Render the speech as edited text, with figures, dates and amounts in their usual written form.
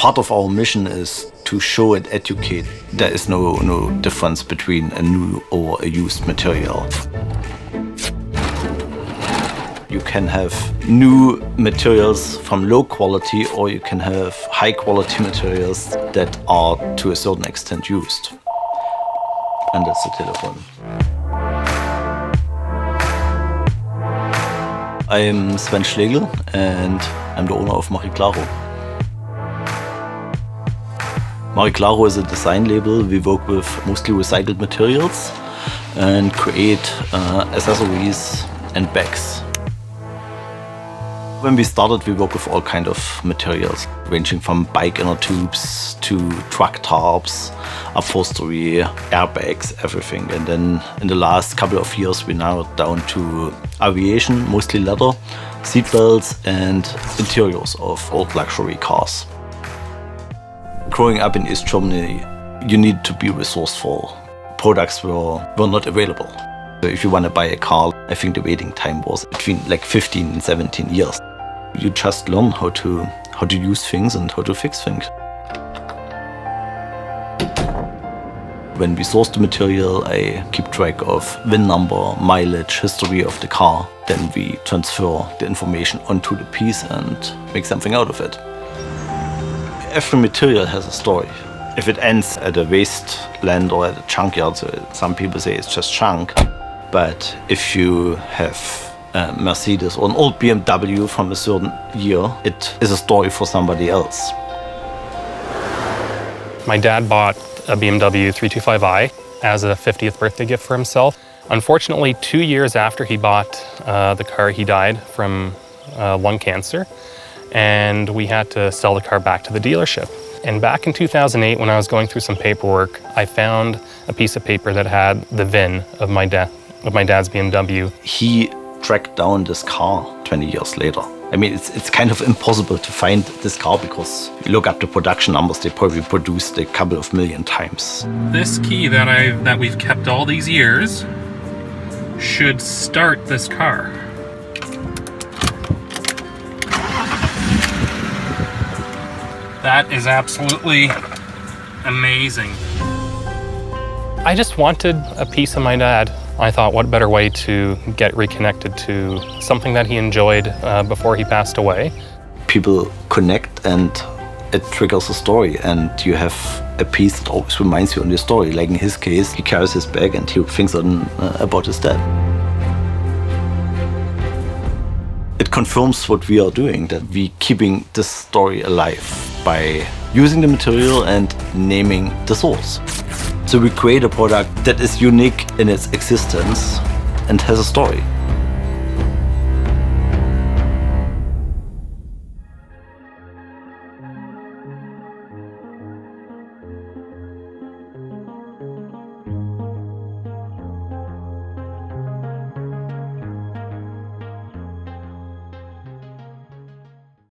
Part of our mission is to show and educate. There is no difference between a new or a used material. You can have new materials from low quality, or you can have high quality materials that are to a certain extent used. And that's the telephone. I'm Sven Schlegel and I'm the owner of Claro. Claro is a design label. We work with mostly recycled materials and create accessories and bags. When we started, we worked with all kinds of materials, ranging from bike inner tubes to truck tarps, upholstery, airbags, everything. And then in the last couple of years, we narrowed down to aviation, mostly leather, seatbelts and interiors of old luxury cars. Growing up in East Germany, you need to be resourceful. Products were not available. So if you want to buy a car, I think the waiting time was between like 15 and 17 years. You just learn how to use things and how to fix things. When we source the material, I keep track of VIN number, mileage, history of the car. Then we transfer the information onto the piece and make something out of it. Every material has a story. If it ends at a wasteland or at a junkyard, so some people say it's just junk. But if you have a Mercedes or an old BMW from a certain year, it is a story for somebody else. My dad bought a BMW 325i as a 50th birthday gift for himself. Unfortunately, 2 years after he bought the car, he died from lung cancer, and we had to sell the car back to the dealership. And back in 2008, when I was going through some paperwork, I found a piece of paper that had the VIN of my dad's BMW. He tracked down this car 20 years later. I mean, it's kind of impossible to find this car because if you look up the production numbers, they probably produced a couple of million times. This key that we've kept all these years should start this car. That is absolutely amazing. I just wanted a piece of my dad. I thought, what better way to get reconnected to something that he enjoyed before he passed away. People connect and it triggers a story, and you have a piece that always reminds you of your story. Like in his case, he carries his bag and he thinks about his dad. It confirms what we are doing, that we're keeping this story alive by using the material and naming the source. So we create a product that is unique in its existence and has a story.